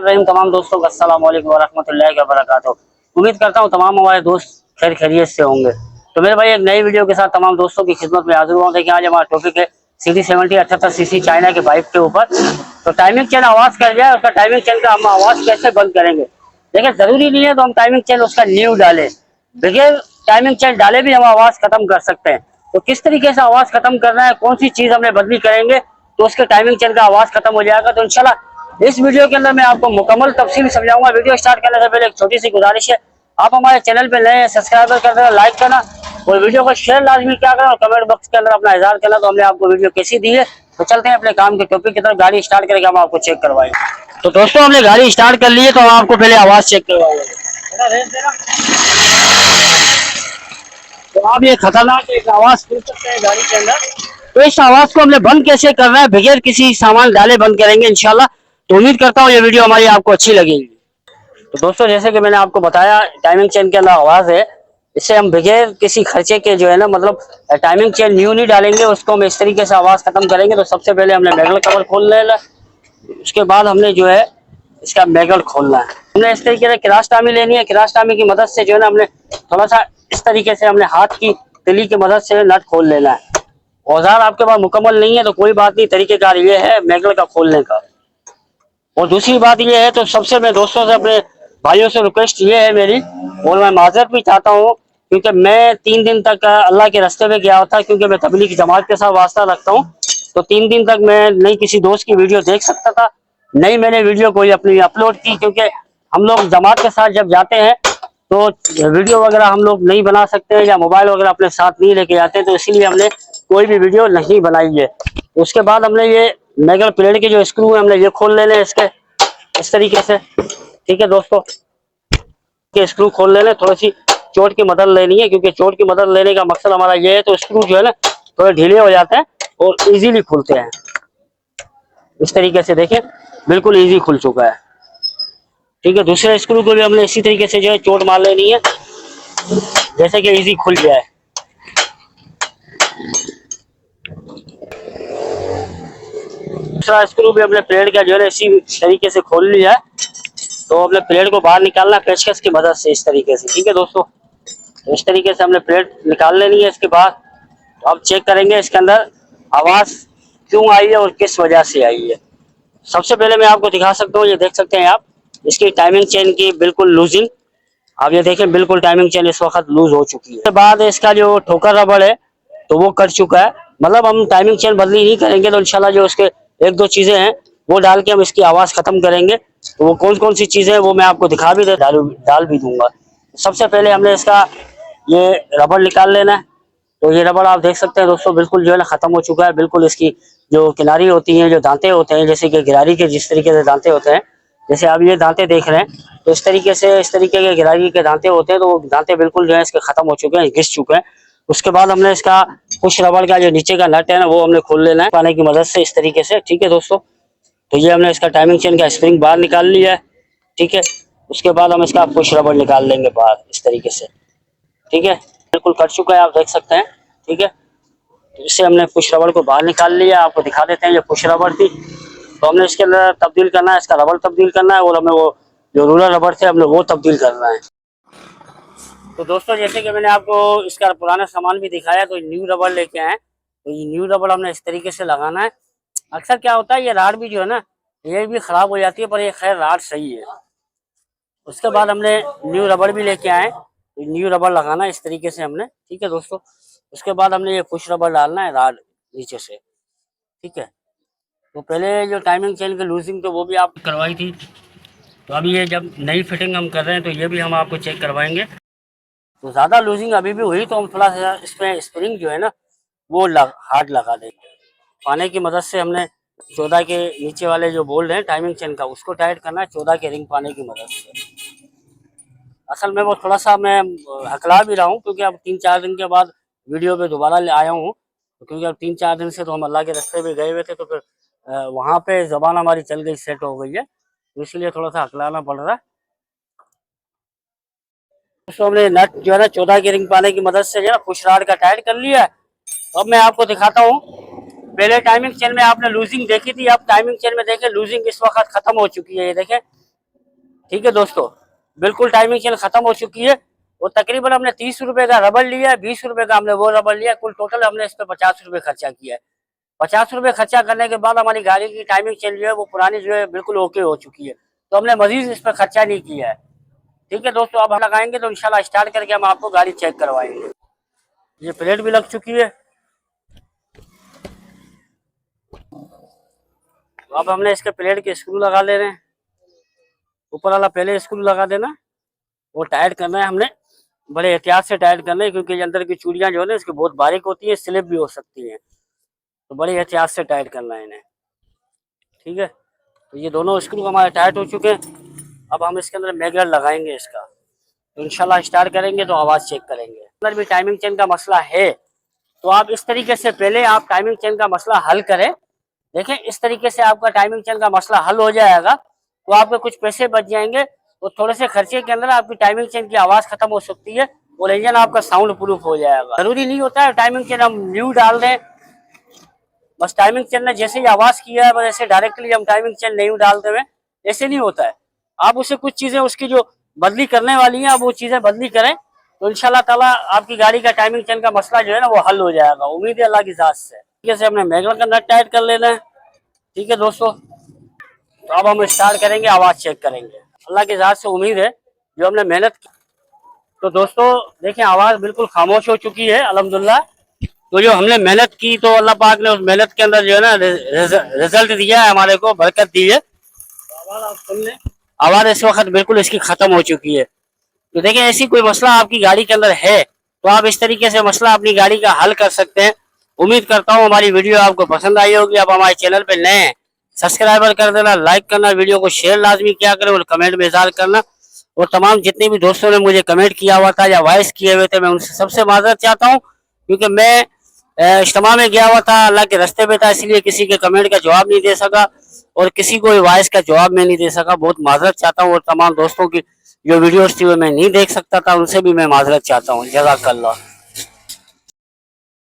तमाम दोस्तों को अस्सलाम वालेकुम वरहमतुल्लाहि वबरकातुहू। उम्मीद करता हूँ तमाम हमारे दोस्त खैर खैरियत से होंगे। तो मेरे भाई एक नई वीडियो के साथ तमाम दोस्तों की खिदमत में हाजिर हुआ हूँ। देखिए आज हमारा टॉपिक है CD70 78cc चाइना के बाइक के ऊपर। तो टाइमिंग चेन आवाज कर जाए, उसका टाइमिंग चेन का हम आवाज कैसे बंद करेंगे। देखिए जरूरी नहीं है तो हम टाइमिंग चेन उसका न्यू डालें, बगैर टाइमिंग चेन डाले भी हम आवाज खत्म कर सकते हैं। तो किस तरीके से आवाज खत्म करना है, कौन सी चीज हमने बदली करेंगे तो उसके टाइमिंग चेन का आवाज खत्म हो जाएगा। तो इंशाल्लाह इस वीडियो के अंदर मैं आपको मुकम्मल तफसील समझाऊंगा। वीडियो स्टार्ट करने से पहले एक छोटी सी गुजारिश है, आप हमारे चैनल पे नए हैं, सब्सक्राइबर कर देना, लाइक करना और वीडियो को शेयर लाजमी क्या करना और कमेंट बॉक्स के अंदर अपना इजहार करना तो हमने आपको वीडियो कैसी दी है। तो चलते हैं अपने काम के टॉपिक की तरफ। गाड़ी स्टार्ट करके हम आपको चेक करवाएंगे। तो दोस्तों हमने गाड़ी स्टार्ट कर ली है, तो हम आपको पहले आवाज चेक करवाएंगे। तो आप ये खतरनाक एक आवाज सुन सकते हैं गाड़ी के अंदर। तो इस आवाज को हमने बंद कैसे करना है, बगैर किसी सामान डाले बंद करेंगे इंशाल्लाह। तो उम्मीद करता हूँ ये वीडियो हमारी आपको अच्छी लगेगी। तो दोस्तों जैसे कि मैंने आपको बताया टाइमिंग चेन के अंदर आवाज है, इससे हम बगैर किसी खर्चे के जो है ना, मतलब टाइमिंग चेन न्यू नहीं डालेंगे, उसको हम इस तरीके से आवाज खत्म करेंगे। तो सबसे पहले हमने मैगल कवर खोल लेना, उसके बाद हमने जो है इसका मैगल खोलना है। हमने इस तरीके से क्रास्टामी लेनी है। क्रास्टामी की मदद से जो है ना हमने थोड़ा सा इस तरीके से हमने हाथ की तिली की मदद से नट खोल लेना है। औजार आपके पास मुकम्मल नहीं है तो कोई बात नहीं, तरीकेकार ये है मैगल का खोलने का। और दूसरी बात ये है, तो सबसे मैं दोस्तों से अपने भाइयों से रिक्वेस्ट ये है मेरी, और मैं माजरत भी चाहता हूँ क्योंकि मैं 3 दिन तक अल्लाह के रास्ते में गया था, क्योंकि मैं तबलीग जमात के साथ वास्ता रखता हूँ। तो 3 दिन तक मैं नहीं किसी दोस्त की वीडियो देख सकता था, नहीं मैंने वीडियो कोई अपनी अपलोड की, क्योंकि हम लोग जमात के साथ जब जाते हैं तो वीडियो वगैरह हम लोग नहीं बना सकते या मोबाइल वगैरह अपने साथ नहीं लेके जाते, तो इसीलिए हमने कोई भी वीडियो नहीं बनाई है। उसके बाद हमने ये मैगल प्लेट के जो स्क्रू है हमने ये खोल लेने इसके इस तरीके से। ठीक है दोस्तों, के स्क्रू खोल लेने, थोड़ी सी चोट की मदद लेनी है, क्योंकि चोट की मदद लेने का मकसद हमारा ये है तो स्क्रू जो है ना थोड़े ढीले हो जाते हैं और इजीली खुलते हैं। इस तरीके से देखिए बिल्कुल इजी खुल चुका है। ठीक है, दूसरे स्क्रू को भी हमने इसी तरीके से जो है चोट मार लेनी है, जैसे कि इजी खुल गया है। दूसरा स्क्रू भी अपने प्लेट का जो है इसी तरीके से खोल लिया है। तो अपने प्लेट को बाहर निकालना पेचकस की मदद से इस तरीके से। ठीक है दोस्तों, तो इस तरीके से हमने प्लेट निकाल लेनी है। इसके बाद अब चेक करेंगे इसके अंदर आवाज क्यों आई है और किस वजह से आई है। सबसे पहले मैं आपको दिखा सकता हूँ, ये देख सकते हैं आप इसकी टाइमिंग चेन की बिल्कुल लूजिंग। आप ये देखें बिल्कुल टाइमिंग चेन इस वक्त लूज हो चुकी है। उसके बाद इसका जो ठोकर रबड़ है तो वो कट चुका है। मतलब हम टाइमिंग चेन बदली नहीं करेंगे तो इंशाल्लाह जो उसके एक दो चीजें हैं वो डाल के हम इसकी आवाज खत्म करेंगे। तो वो कौन कौन सी चीजें हैं वो मैं आपको दिखा भी डाल भी दूंगा। सबसे पहले हमने इसका ये रबड़ निकाल लेना है। तो ये रबड़ आप देख सकते हैं दोस्तों बिल्कुल जो है ना खत्म हो चुका है। बिल्कुल इसकी जो किनारी होती हैं, जो दांते होते हैं, जैसे कि गिरारी के जिस तरीके से दांते होते हैं, जैसे आप ये दांते देख रहे हैं तो इस तरीके से इस तरीके के गिरारी के दांते होते हैं। तो वो दांते बिल्कुल जो है इसके खत्म हो चुके हैं, घिस चुके हैं। उसके बाद हमने इसका पुश रबड़ का जो नीचे का नट है ना वो हमने खोल लेना है पाने की मदद से इस तरीके से। ठीक है दोस्तों, तो ये हमने इसका टाइमिंग चेन का स्प्रिंग बाहर निकाल लिया है। ठीक है, उसके बाद हम इसका पुश रबड़ निकाल लेंगे बाहर इस तरीके से। ठीक है, बिल्कुल कट चुका है आप देख सकते हैं। ठीक है, तो इससे हमने पुश रबड़ को बाहर निकाल लिया। आपको दिखा देते हैं, ये पुश रबड़ थी तो हमने इसके अंदर तब्दील करना है, इसका रबड़ तब्दील करना है और हमें वो जो रूलर रबड़ थे हमने वो तब्दील करना है। तो दोस्तों जैसे कि मैंने आपको इसका पुराना सामान भी दिखाया, तो न्यू रबड़ लेके आए। तो ये न्यू रबड़ हमने इस तरीके से लगाना है। अक्सर क्या होता है ये राड भी जो है ना ये भी खराब हो जाती है, पर ये खैर राड सही है। उसके बाद हमने न्यू रबड़ भी लेके आए, तो न्यू रबड़ लगाना इस तरीके से हमने। ठीक है दोस्तों, उसके बाद हमने ये पुश रबड़ डालना है राड नीचे से। ठीक है, तो पहले जो टाइमिंग चेन की लूजिंग तो वो भी आप करवाई थी, तो अभी ये जब नई फिटिंग हम कर रहे हैं तो ये भी हम आपको चेक करवाएंगे। तो ज़्यादा लूजिंग अभी भी हुई तो हम थोड़ा सा इसमें स्प्रिंग जो है ना वो हार्ड लगा देंगे। पाने की मदद से हमने 14 के नीचे वाले जो बोल्ट हैं टाइमिंग चेन का उसको टाइट करना है 14 के रिंग पाने की मदद से। असल में वो थोड़ा सा मैं हकला भी रहा हूँ, क्योंकि अब 3-4 दिन के बाद वीडियो पे दोबारा ले आया हूँ। क्योंकि अब 3-4 दिन से तो हम अल्लाह के रास्ते पे गए हुए थे, तो फिर वहाँ पे जबान हमारी चल गई, सेट हो गई है, तो इसलिए थोड़ा सा हकलाना पड़ रहा है। तो हमने नट जो है ना 14 की रिंग पाने की मदद से जो है पुश रॉड का टाइट कर लिया है। तो अब मैं आपको दिखाता हूँ, पहले टाइमिंग चेन में आपने लूजिंग देखी थी, अब टाइमिंग चेन में देखें लूजिंग इस वक्त खत्म हो चुकी है। ये देखें ठीक है दोस्तों, बिल्कुल टाइमिंग चेन खत्म हो चुकी है। और तकरीबन हमने 30 रुपए का रबड़ लिया है, 20 रुपए का हमने वो रबड़ लिया, कुल टोटल हमने इस पे 50 रुपए खर्चा किया है। 50 रुपए खर्चा करने के बाद हमारी गाड़ी की टाइमिंग चेन जो है वो पुरानी जो है बिल्कुल ओके हो चुकी है। तो हमने मजीद इस पर खर्चा नहीं किया है। ठीक है दोस्तों, अब हम लगाएंगे तो इंशाल्लाह स्टार्ट करके हम आपको गाड़ी चेक करवाएंगे। ये प्लेट भी लग चुकी है। तो अब हमने इसके प्लेट के स्क्रू लगा ले रहे हैं। ऊपर वाला पहले स्क्रू लगा देना, वो टाइट करना है हमने, बड़े एहतियात से टाइट करना है, क्योंकि ये अंदर की चूड़ियां जो है ना इसकी बहुत बारीक होती है, स्लिप भी हो सकती है। तो बड़ी एहतियात से टाइट करना है इन्हें। ठीक है, तो ये दोनों स्क्रू हमारे टाइट हो चुके हैं। अब हम इसके अंदर मैगनेट लगाएंगे इसका। तो इंशाल्लाह स्टार्ट करेंगे तो आवाज़ चेक करेंगे। अंदर भी टाइमिंग चेन का मसला है, तो आप इस तरीके से पहले आप टाइमिंग चेन का मसला हल करें। देखें, इस तरीके से आपका टाइमिंग चेन का मसला हल हो जाएगा तो आपके कुछ पैसे बच जाएंगे। और थोड़े से खर्चे के अंदर आपकी टाइमिंग चेन की आवाज़ खत्म हो सकती है और इंजन आपका साउंड प्रूफ हो जाएगा। जरूरी नहीं होता है टाइमिंग चेन हम न्यू डाल दें, बस टाइमिंग चेन ने जैसे ही आवाज़ किया है बस ऐसे डायरेक्टली हम टाइमिंग चेन न्यू डालते हुए, ऐसे नहीं होता है। आप उसे कुछ चीज़ें उसकी जो बदली करने वाली हैं आप वो चीज़ें बदली करें तो इंशाल्लाह ताला आपकी गाड़ी का टाइमिंग चेन का मसला जो है ना वो हल हो जाएगा, उम्मीद है अल्लाह की ज़ात से। ठीक है, हमने मैगनेट का नट टाइट कर लेना है। ठीक है दोस्तों, तो अब हम स्टार्ट करेंगे, आवाज़ चेक करेंगे। अल्लाह की ज़ात से उम्मीद है जो हमने मेहनत की। तो दोस्तों देखें, आवाज़ बिल्कुल खामोश हो चुकी है अल्हम्दुलिल्लाह। तो जो हमने मेहनत की तो अल्लाह पाक ने उस मेहनत के अंदर जो है ना रिजल्ट दिया है, हमारे को बरकत दी है। तो आवाज़ आप सुन लें, आवाज़ इस वक्त बिल्कुल इसकी ख़त्म हो चुकी है। तो देखिए, ऐसी कोई मसला आपकी गाड़ी के अंदर है तो आप इस तरीके से मसला अपनी गाड़ी का हल कर सकते हैं। उम्मीद करता हूँ हमारी वीडियो आपको पसंद आई होगी। आप हमारे चैनल पे नए हैं, सब्सक्राइबर कर देना, लाइक करना, वीडियो को शेयर लाजमी किया करें और कमेंट में इज़हार करना। और तमाम जितने भी दोस्तों ने मुझे कमेंट किया हुआ था या वॉइस किए हुए थे, मैं उनसे सबसे माजरत चाहता हूँ, क्योंकि मैं इज्तिमा में गया हुआ था, अल्लाह के रास्ते पे था, इसलिए किसी के कमेंट का जवाब नहीं दे सका और किसी को वॉइस का जवाब मैं नहीं दे सका। बहुत माजरत चाहता हूँ और तमाम दोस्तों की जो वीडियोस थी वो मैं नहीं देख सकता था, उनसे भी मैं माजरत चाहता हूँ। जज़ाकल्लाह।